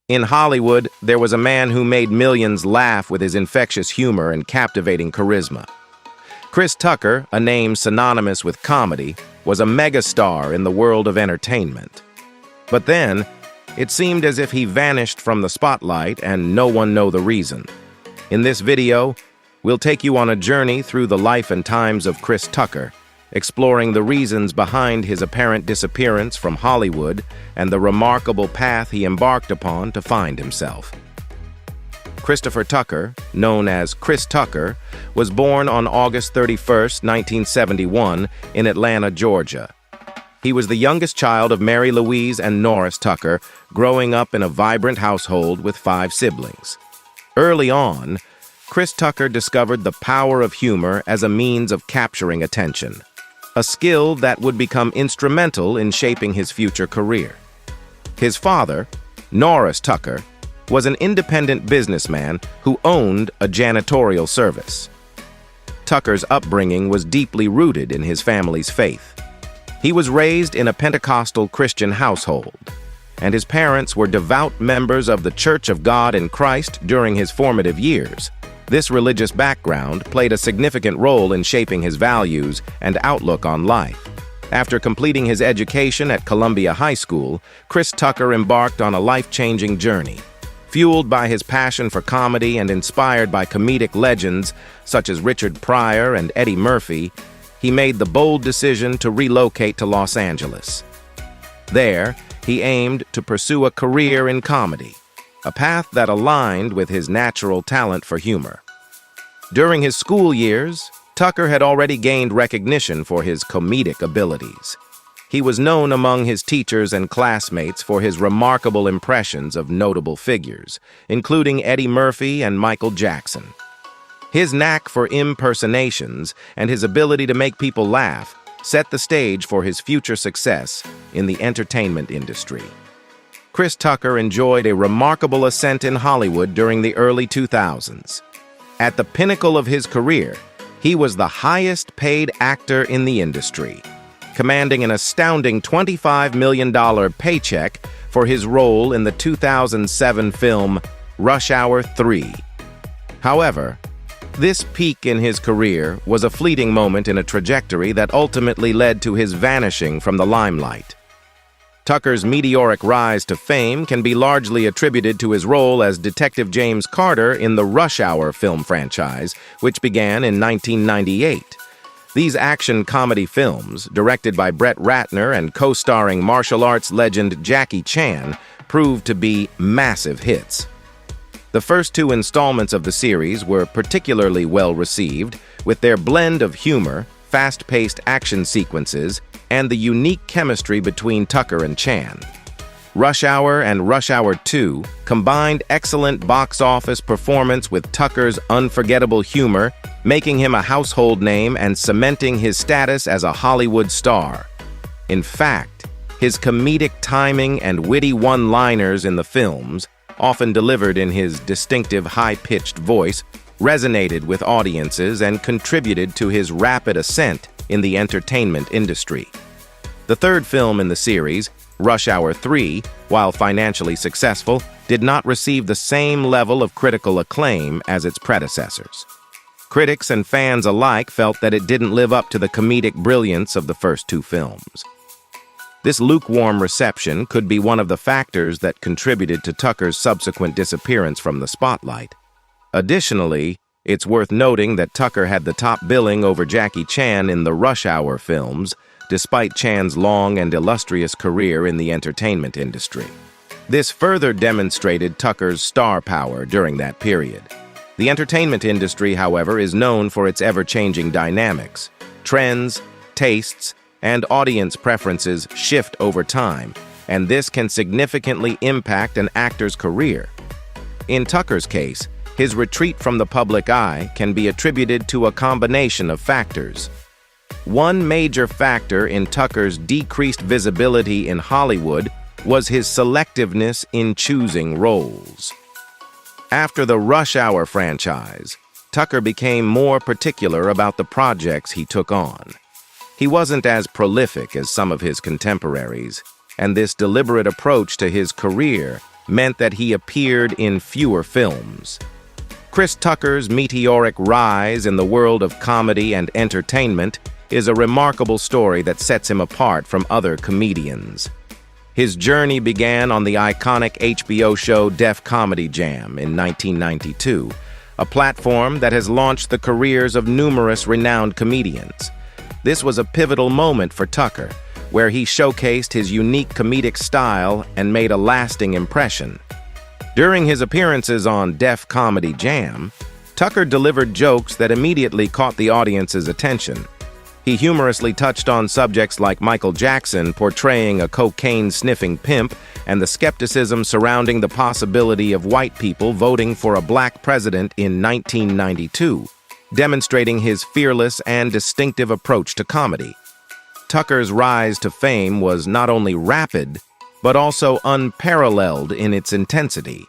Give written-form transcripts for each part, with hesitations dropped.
In Hollywood, there was a man who made millions laugh with his infectious humor and captivating charisma. Chris Tucker, a name synonymous with comedy, was a megastar in the world of entertainment. But then, it seemed as if he vanished from the spotlight and no one knew the reason. In this video, we'll take you on a journey through the life and times of Chris Tucker, exploring the reasons behind his apparent disappearance from Hollywood and the remarkable path he embarked upon to find himself. Christopher Tucker, known as Chris Tucker, was born on August 31, 1971, in Atlanta, Georgia. He was the youngest child of Mary Louise and Norris Tucker, growing up in a vibrant household with 5 siblings. Early on, Chris Tucker discovered the power of humor as a means of capturing attention, a skill that would become instrumental in shaping his future career. His father, Norris Tucker, was an independent businessman who owned a janitorial service. Tucker's upbringing was deeply rooted in his family's faith. He was raised in a Pentecostal Christian household, and his parents were devout members of the Church of God in Christ during his formative years. This religious background played a significant role in shaping his values and outlook on life. After completing his education at Columbia High School, Chris Tucker embarked on a life-changing journey. Fueled by his passion for comedy and inspired by comedic legends such as Richard Pryor and Eddie Murphy, he made the bold decision to relocate to Los Angeles. There, he aimed to pursue a career in comedy, a path that aligned with his natural talent for humor. During his school years, Tucker had already gained recognition for his comedic abilities. He was known among his teachers and classmates for his remarkable impressions of notable figures, including Eddie Murphy and Michael Jackson. His knack for impersonations and his ability to make people laugh set the stage for his future success in the entertainment industry. Chris Tucker enjoyed a remarkable ascent in Hollywood during the early 2000s. At the pinnacle of his career, he was the highest-paid actor in the industry, commanding an astounding $25 million paycheck for his role in the 2007 film Rush Hour 3. However, this peak in his career was a fleeting moment in a trajectory that ultimately led to his vanishing from the limelight. Tucker's meteoric rise to fame can be largely attributed to his role as Detective James Carter in the Rush Hour film franchise, which began in 1998. These action comedy films, directed by Brett Ratner and co-starring martial arts legend Jackie Chan, proved to be massive hits. The first 2 installments of the series were particularly well received, with their blend of humor, fast-paced action sequences, and the unique chemistry between Tucker and Chan. Rush Hour and Rush Hour 2 combined excellent box office performance with Tucker's unforgettable humor, making him a household name and cementing his status as a Hollywood star. In fact, his comedic timing and witty one-liners in the films, often delivered in his distinctive high-pitched voice, resonated with audiences and contributed to his rapid ascent in the entertainment industry. The third film in the series, Rush Hour 3, while financially successful, did not receive the same level of critical acclaim as its predecessors. Critics and fans alike felt that it didn't live up to the comedic brilliance of the first 2 films. This lukewarm reception could be one of the factors that contributed to Tucker's subsequent disappearance from the spotlight. Additionally, it's worth noting that Tucker had the top billing over Jackie Chan in the Rush Hour films, despite Chan's long and illustrious career in the entertainment industry. This further demonstrated Tucker's star power during that period. The entertainment industry, however, is known for its ever-changing dynamics. Trends, tastes, and audience preferences shift over time, and this can significantly impact an actor's career. In Tucker's case, his retreat from the public eye can be attributed to a combination of factors. One major factor in Tucker's decreased visibility in Hollywood was his selectiveness in choosing roles. After the Rush Hour franchise, Tucker became more particular about the projects he took on. He wasn't as prolific as some of his contemporaries, and this deliberate approach to his career meant that he appeared in fewer films. Chris Tucker's meteoric rise in the world of comedy and entertainment is a remarkable story that sets him apart from other comedians. His journey began on the iconic HBO show Def Comedy Jam in 1992, a platform that has launched the careers of numerous renowned comedians. This was a pivotal moment for Tucker, where he showcased his unique comedic style and made a lasting impression. During his appearances on Def Comedy Jam, Tucker delivered jokes that immediately caught the audience's attention. He humorously touched on subjects like Michael Jackson portraying a cocaine-sniffing pimp and the skepticism surrounding the possibility of white people voting for a black president in 1992, demonstrating his fearless and distinctive approach to comedy. Tucker's rise to fame was not only rapid, but also unparalleled in its intensity.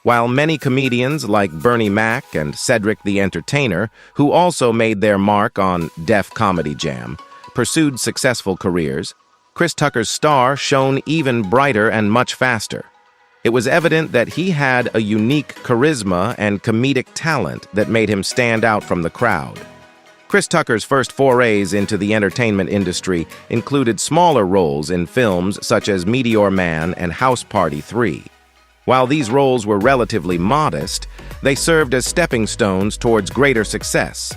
While many comedians like Bernie Mac and Cedric the Entertainer, who also made their mark on Def Comedy Jam, pursued successful careers, Chris Tucker's star shone even brighter and much faster. It was evident that he had a unique charisma and comedic talent that made him stand out from the crowd. Chris Tucker's first forays into the entertainment industry included smaller roles in films such as Meteor Man and House Party 3. While these roles were relatively modest, they served as stepping stones towards greater success.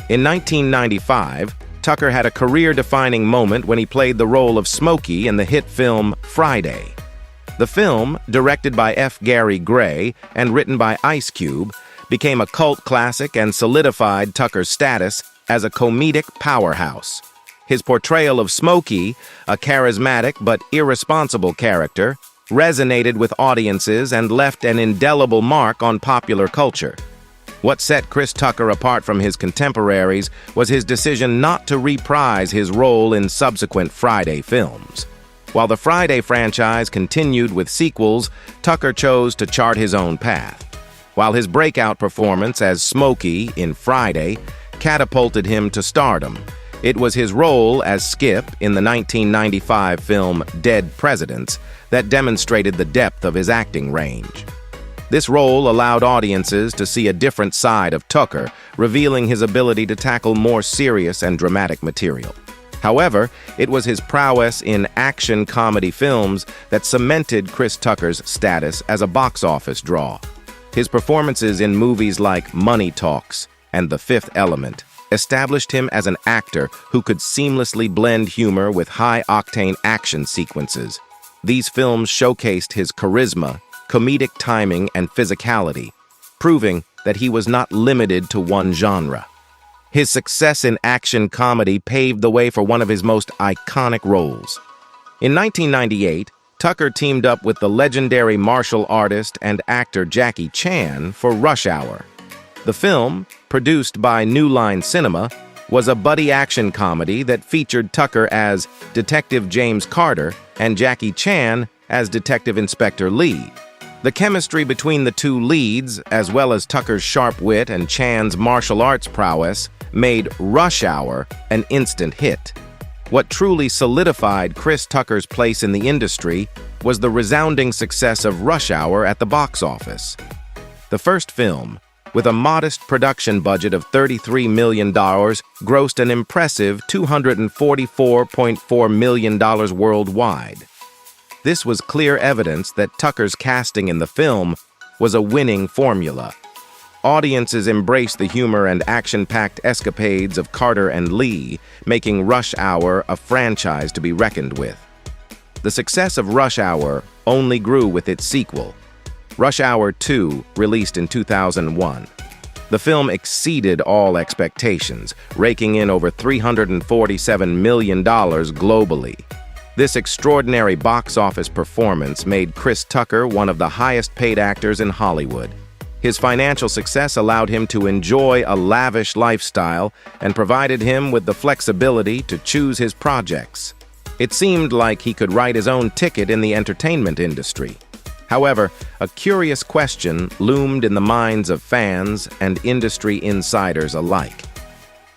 In 1995, Tucker had a career-defining moment when he played the role of Smokey in the hit film Friday. The film, directed by F. Gary Gray and written by Ice Cube, became a cult classic and solidified Tucker's status as a comedic powerhouse. His portrayal of Smokey, a charismatic but irresponsible character, resonated with audiences and left an indelible mark on popular culture. What set Chris Tucker apart from his contemporaries was his decision not to reprise his role in subsequent Friday films. While the Friday franchise continued with sequels, Tucker chose to chart his own path. While his breakout performance as Smokey in Friday catapulted him to stardom, it was his role as Skip in the 1995 film Dead Presidents that demonstrated the depth of his acting range. This role allowed audiences to see a different side of Tucker, revealing his ability to tackle more serious and dramatic material. However, it was his prowess in action comedy films that cemented Chris Tucker's status as a box office draw. His performances in movies like Money Talks and The Fifth Element established him as an actor who could seamlessly blend humor with high-octane action sequences. These films showcased his charisma, comedic timing, and physicality, proving that he was not limited to one genre. His success in action comedy paved the way for one of his most iconic roles. In 1998, Tucker teamed up with the legendary martial artist and actor Jackie Chan for Rush Hour. The film, produced by New Line Cinema, was a buddy action comedy that featured Tucker as Detective James Carter and Jackie Chan as Detective Inspector Lee. The chemistry between the two leads, as well as Tucker's sharp wit and Chan's martial arts prowess, made Rush Hour an instant hit. What truly solidified Chris Tucker's place in the industry was the resounding success of Rush Hour at the box office. The first film, with a modest production budget of $33 million, grossed an impressive $244.4 million worldwide. This was clear evidence that Tucker's casting in the film was a winning formula. Audiences embraced the humor and action-packed escapades of Carter and Lee, making Rush Hour a franchise to be reckoned with. The success of Rush Hour only grew with its sequel, Rush Hour 2, released in 2001. The film exceeded all expectations, raking in over $347 million globally. This extraordinary box office performance made Chris Tucker one of the highest-paid actors in Hollywood. His financial success allowed him to enjoy a lavish lifestyle and provided him with the flexibility to choose his projects. It seemed like he could write his own ticket in the entertainment industry. However, a curious question loomed in the minds of fans and industry insiders alike.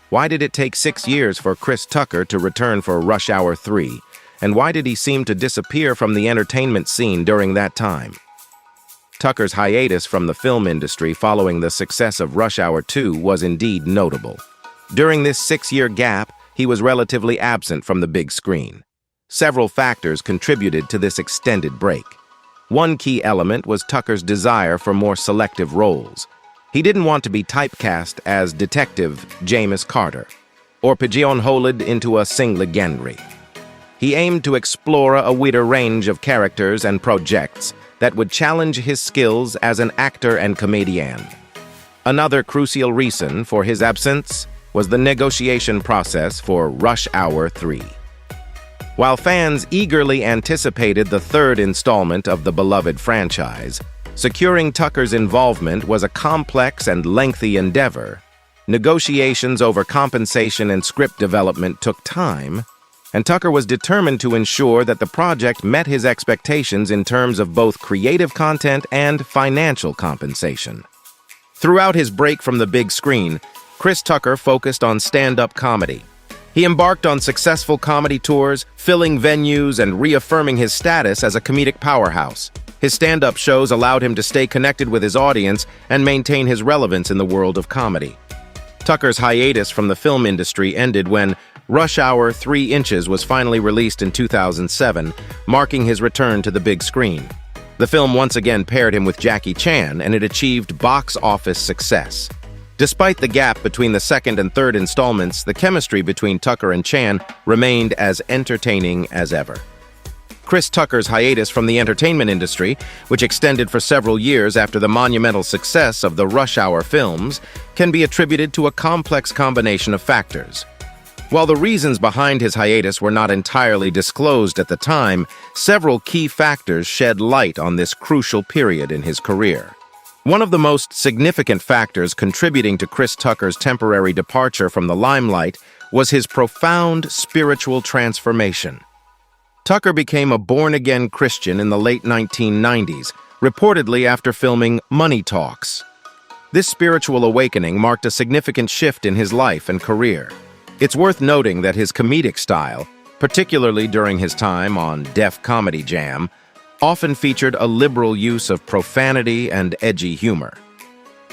Why did it take 6 years for Chris Tucker to return for Rush Hour 3, and why did he seem to disappear from the entertainment scene during that time? Tucker's hiatus from the film industry following the success of Rush Hour 2 was indeed notable. During this 6-year gap, he was relatively absent from the big screen. Several factors contributed to this extended break. One key element was Tucker's desire for more selective roles. He didn't want to be typecast as Detective James Carter, or pigeonholed into a single genre. He aimed to explore a wider range of characters and projects that would challenge his skills as an actor and comedian. Another crucial reason for his absence was the negotiation process for Rush Hour 3. While fans eagerly anticipated the third installment of the beloved franchise, securing Tucker's involvement was a complex and lengthy endeavor. Negotiations over compensation and script development took time, and Tucker was determined to ensure that the project met his expectations in terms of both creative content and financial compensation. Throughout his break from the big screen, Chris Tucker focused on stand-up comedy. He embarked on successful comedy tours, filling venues and reaffirming his status as a comedic powerhouse. His stand-up shows allowed him to stay connected with his audience and maintain his relevance in the world of comedy. Tucker's hiatus from the film industry ended when Rush Hour 3 Inches was finally released in 2007, marking his return to the big screen. The film once again paired him with Jackie Chan, and it achieved box office success. Despite the gap between the second and third installments, the chemistry between Tucker and Chan remained as entertaining as ever. Chris Tucker's hiatus from the entertainment industry, which extended for several years after the monumental success of the Rush Hour films, can be attributed to a complex combination of factors. While the reasons behind his hiatus were not entirely disclosed at the time, several key factors shed light on this crucial period in his career. One of the most significant factors contributing to Chris Tucker's temporary departure from the limelight was his profound spiritual transformation. Tucker became a born-again Christian in the late 1990s, reportedly after filming Money Talks. This spiritual awakening marked a significant shift in his life and career. It's worth noting that his comedic style, particularly during his time on Def Comedy Jam, often featured a liberal use of profanity and edgy humor.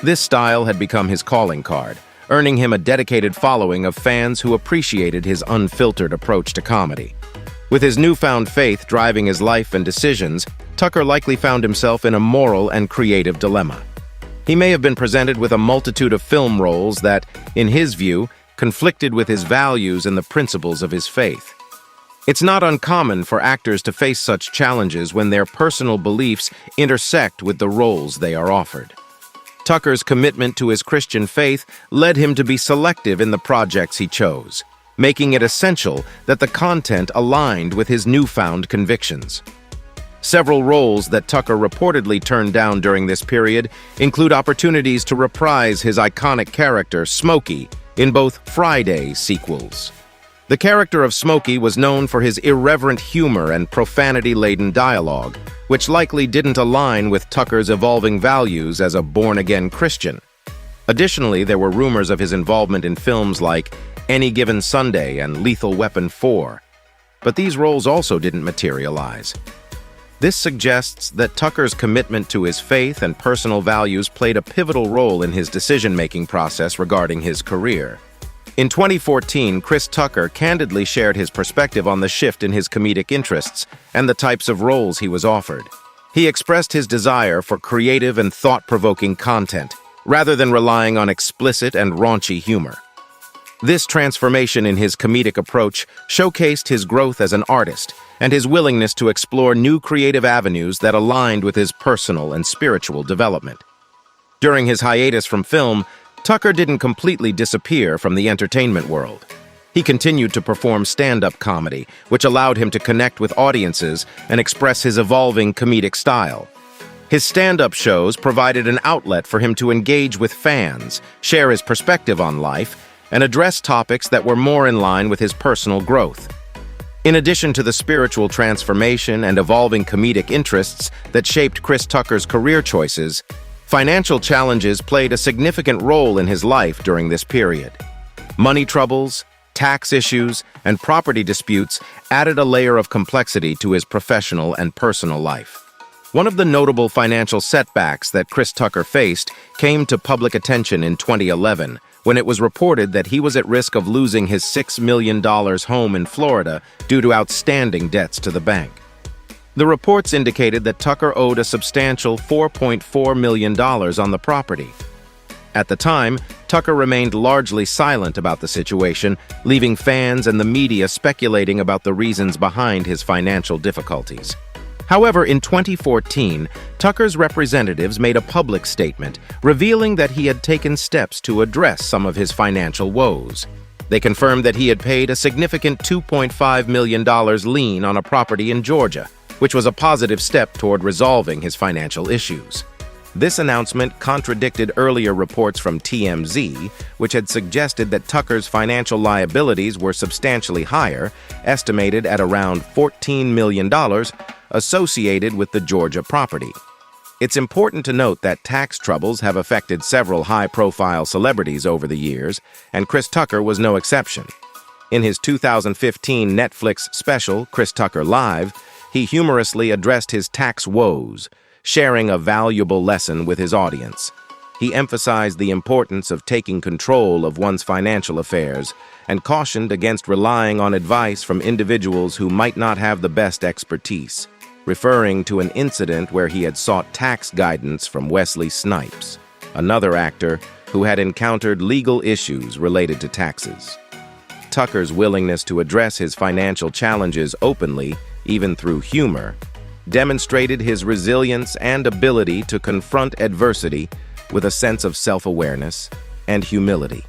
This style had become his calling card, earning him a dedicated following of fans who appreciated his unfiltered approach to comedy. With his newfound faith driving his life and decisions, Tucker likely found himself in a moral and creative dilemma. He may have been presented with a multitude of film roles that, in his view, conflicted with his values and the principles of his faith. It's not uncommon for actors to face such challenges when their personal beliefs intersect with the roles they are offered. Tucker's commitment to his Christian faith led him to be selective in the projects he chose, making it essential that the content aligned with his newfound convictions. Several roles that Tucker reportedly turned down during this period include opportunities to reprise his iconic character, Smokey, in both Friday sequels. The character of Smokey was known for his irreverent humor and profanity-laden dialogue, which likely didn't align with Tucker's evolving values as a born-again Christian. Additionally, there were rumors of his involvement in films like Any Given Sunday and Lethal Weapon 4, but these roles also didn't materialize. This suggests that Tucker's commitment to his faith and personal values played a pivotal role in his decision-making process regarding his career. In 2014, Chris Tucker candidly shared his perspective on the shift in his comedic interests and the types of roles he was offered. He expressed his desire for creative and thought-provoking content, rather than relying on explicit and raunchy humor. This transformation in his comedic approach showcased his growth as an artist and his willingness to explore new creative avenues that aligned with his personal and spiritual development. During his hiatus from film, Tucker didn't completely disappear from the entertainment world. He continued to perform stand-up comedy, which allowed him to connect with audiences and express his evolving comedic style. His stand-up shows provided an outlet for him to engage with fans, share his perspective on life, and address topics that were more in line with his personal growth. In addition to the spiritual transformation and evolving comedic interests that shaped Chris Tucker's career choices, financial challenges played a significant role in his life during this period. Money troubles, tax issues, and property disputes added a layer of complexity to his professional and personal life. One of the notable financial setbacks that Chris Tucker faced came to public attention in 2011, when it was reported that he was at risk of losing his $6 million home in Florida due to outstanding debts to the bank. The reports indicated that Tucker owed a substantial $4.4 million on the property. At the time, Tucker remained largely silent about the situation, leaving fans and the media speculating about the reasons behind his financial difficulties. However, in 2014, Tucker's representatives made a public statement revealing that he had taken steps to address some of his financial woes. They confirmed that he had paid a significant $2.5 million lien on a property in Georgia, which was a positive step toward resolving his financial issues. This announcement contradicted earlier reports from TMZ, which had suggested that Tucker's financial liabilities were substantially higher, estimated at around $14 million, associated with the Georgia property. It's important to note that tax troubles have affected several high-profile celebrities over the years, and Chris Tucker was no exception. In his 2015 Netflix special, Chris Tucker Live, he humorously addressed his tax woes, sharing a valuable lesson with his audience. He emphasized the importance of taking control of one's financial affairs and cautioned against relying on advice from individuals who might not have the best expertise, referring to an incident where he had sought tax guidance from Wesley Snipes, another actor who had encountered legal issues related to taxes. Tucker's willingness to address his financial challenges openly, even through humor, demonstrated his resilience and ability to confront adversity with a sense of self-awareness and humility.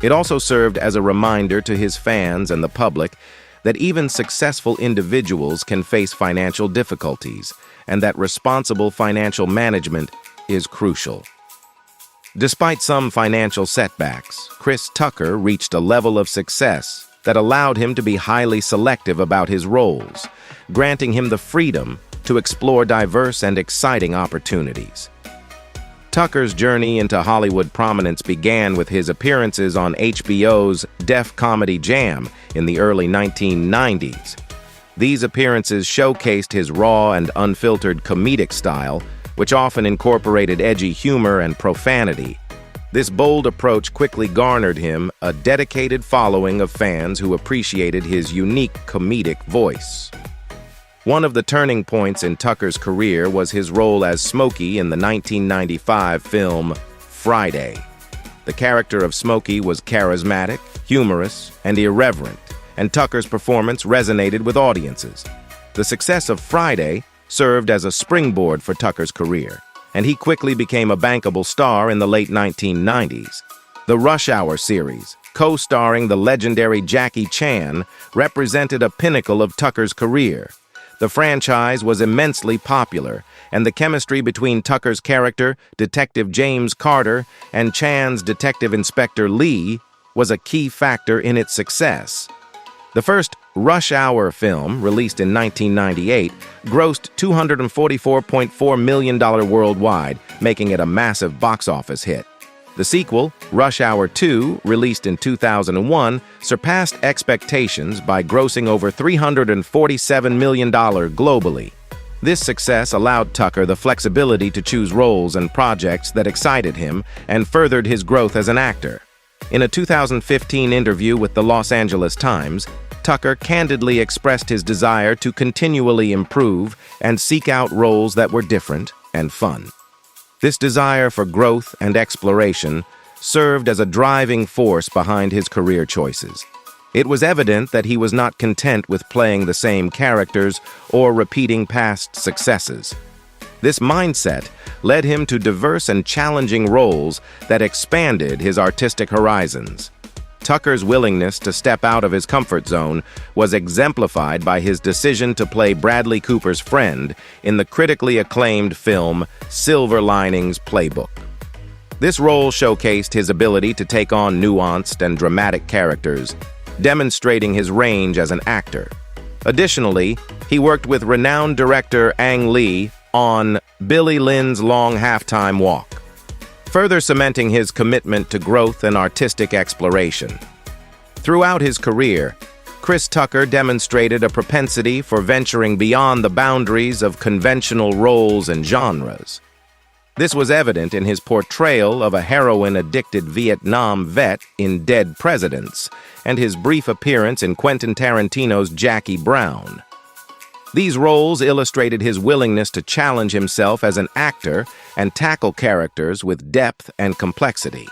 It also served as a reminder to his fans and the public that even successful individuals can face financial difficulties and that responsible financial management is crucial. Despite some financial setbacks, Chris Tucker reached a level of success that allowed him to be highly selective about his roles, granting him the freedom to explore diverse and exciting opportunities. Tucker's journey into Hollywood prominence began with his appearances on HBO's Def Comedy Jam in the early 1990s. These appearances showcased his raw and unfiltered comedic style, which often incorporated edgy humor and profanity. This bold approach quickly garnered him a dedicated following of fans who appreciated his unique comedic voice. One of the turning points in Tucker's career was his role as Smokey in the 1995 film Friday. The character of Smokey was charismatic, humorous, and irreverent, and Tucker's performance resonated with audiences. The success of Friday served as a springboard for Tucker's career, and he quickly became a bankable star in the late 1990s. The Rush Hour series, co-starring the legendary Jackie Chan, represented a pinnacle of Tucker's career. The franchise was immensely popular, and the chemistry between Tucker's character, Detective James Carter, and Chan's Detective Inspector Lee was a key factor in its success. The first Rush Hour film, released in 1998, grossed $244.4 million worldwide, making it a massive box office hit. The sequel, Rush Hour 2, released in 2001, surpassed expectations by grossing over $347 million globally. This success allowed Tucker the flexibility to choose roles and projects that excited him and furthered his growth as an actor. In a 2015 interview with the Los Angeles Times, Tucker candidly expressed his desire to continually improve and seek out roles that were different and fun. This desire for growth and exploration served as a driving force behind his career choices. It was evident that he was not content with playing the same characters or repeating past successes. This mindset led him to diverse and challenging roles that expanded his artistic horizons. Tucker's willingness to step out of his comfort zone was exemplified by his decision to play Bradley Cooper's friend in the critically acclaimed film Silver Linings Playbook. This role showcased his ability to take on nuanced and dramatic characters, demonstrating his range as an actor. Additionally, he worked with renowned director Ang Lee on Billy Lynn's Long Halftime Walk, further cementing his commitment to growth and artistic exploration. Throughout his career, Chris Tucker demonstrated a propensity for venturing beyond the boundaries of conventional roles and genres. This was evident in his portrayal of a heroin-addicted Vietnam vet in Dead Presidents and his brief appearance in Quentin Tarantino's Jackie Brown. These roles illustrated his willingness to challenge himself as an actor and tackle characters with depth and complexity.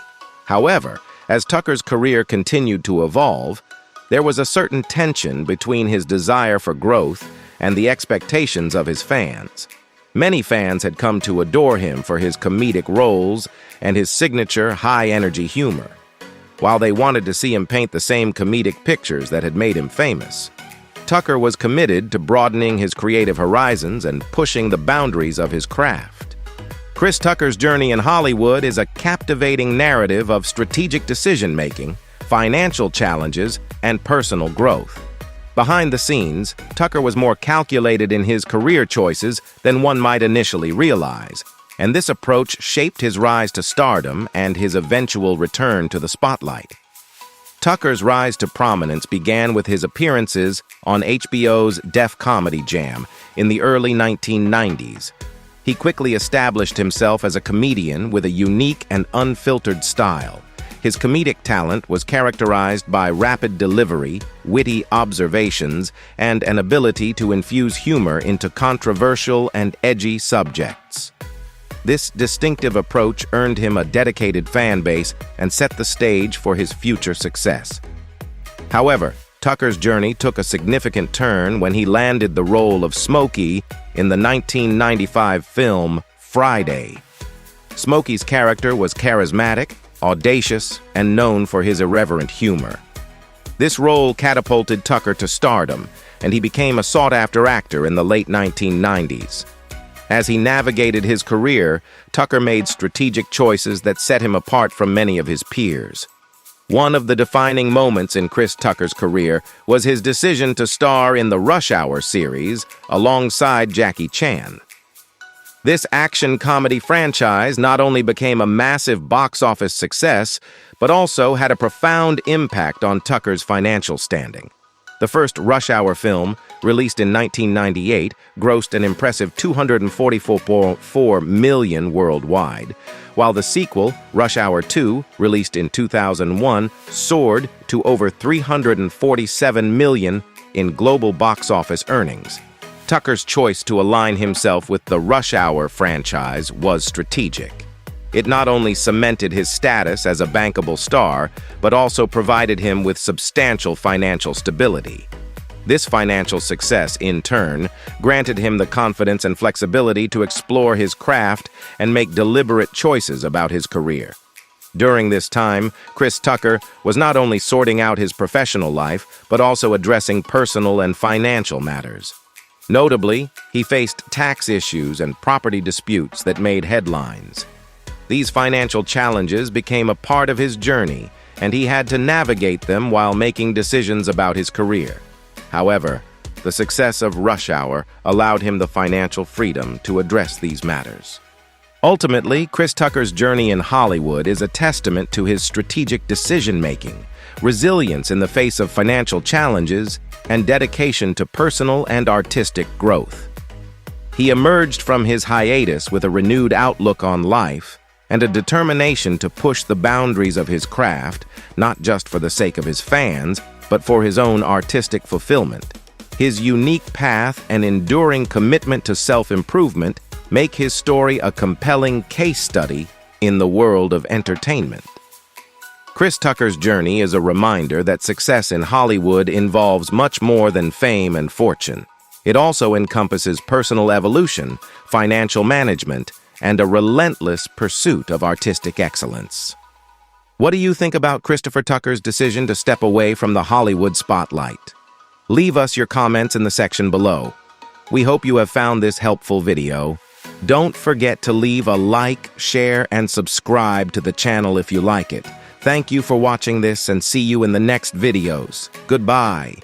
However, as Tucker's career continued to evolve, there was a certain tension between his desire for growth and the expectations of his fans. Many fans had come to adore him for his comedic roles and his signature high-energy humor, while they wanted to see him paint the same comedic pictures that had made him famous. Tucker was committed to broadening his creative horizons and pushing the boundaries of his craft. Chris Tucker's journey in Hollywood is a captivating narrative of strategic decision-making, financial challenges, and personal growth. Behind the scenes, Tucker was more calculated in his career choices than one might initially realize, and this approach shaped his rise to stardom and his eventual return to the spotlight. Tucker's rise to prominence began with his appearances on HBO's Def Comedy Jam in the early 1990s. He quickly established himself as a comedian with a unique and unfiltered style. His comedic talent was characterized by rapid delivery, witty observations, and an ability to infuse humor into controversial and edgy subjects. This distinctive approach earned him a dedicated fan base and set the stage for his future success. However, Tucker's journey took a significant turn when he landed the role of Smokey in the 1995 film Friday. Smokey's character was charismatic, audacious, and known for his irreverent humor. This role catapulted Tucker to stardom, and he became a sought-after actor in the late 1990s. As he navigated his career, Tucker made strategic choices that set him apart from many of his peers. One of the defining moments in Chris Tucker's career was his decision to star in the Rush Hour series alongside Jackie Chan. This action comedy franchise not only became a massive box office success, but also had a profound impact on Tucker's financial standing. The first Rush Hour film, released in 1998, grossed an impressive $244.4 million worldwide, while the sequel, Rush Hour 2, released in 2001, soared to over $347 million in global box office earnings. Tucker's choice to align himself with the Rush Hour franchise was strategic. It not only cemented his status as a bankable star, but also provided him with substantial financial stability. This financial success, in turn, granted him the confidence and flexibility to explore his craft and make deliberate choices about his career. During this time, Chris Tucker was not only sorting out his professional life, but also addressing personal and financial matters. Notably, he faced tax issues and property disputes that made headlines. These financial challenges became a part of his journey, and he had to navigate them while making decisions about his career. However, the success of Rush Hour allowed him the financial freedom to address these matters. Ultimately, Chris Tucker's journey in Hollywood is a testament to his strategic decision-making, resilience in the face of financial challenges, and dedication to personal and artistic growth. He emerged from his hiatus with a renewed outlook on life and a determination to push the boundaries of his craft, not just for the sake of his fans, but for his own artistic fulfillment. His unique path and enduring commitment to self-improvement make his story a compelling case study in the world of entertainment. Chris Tucker's journey is a reminder that success in Hollywood involves much more than fame and fortune. It also encompasses personal evolution, financial management, and a relentless pursuit of artistic excellence. What do you think about Christopher Tucker's decision to step away from the Hollywood spotlight? Leave us your comments in the section below. We hope you have found this helpful video. Don't forget to leave a like, share, and subscribe to the channel if you like it. Thank you for watching this and see you in the next videos. Goodbye.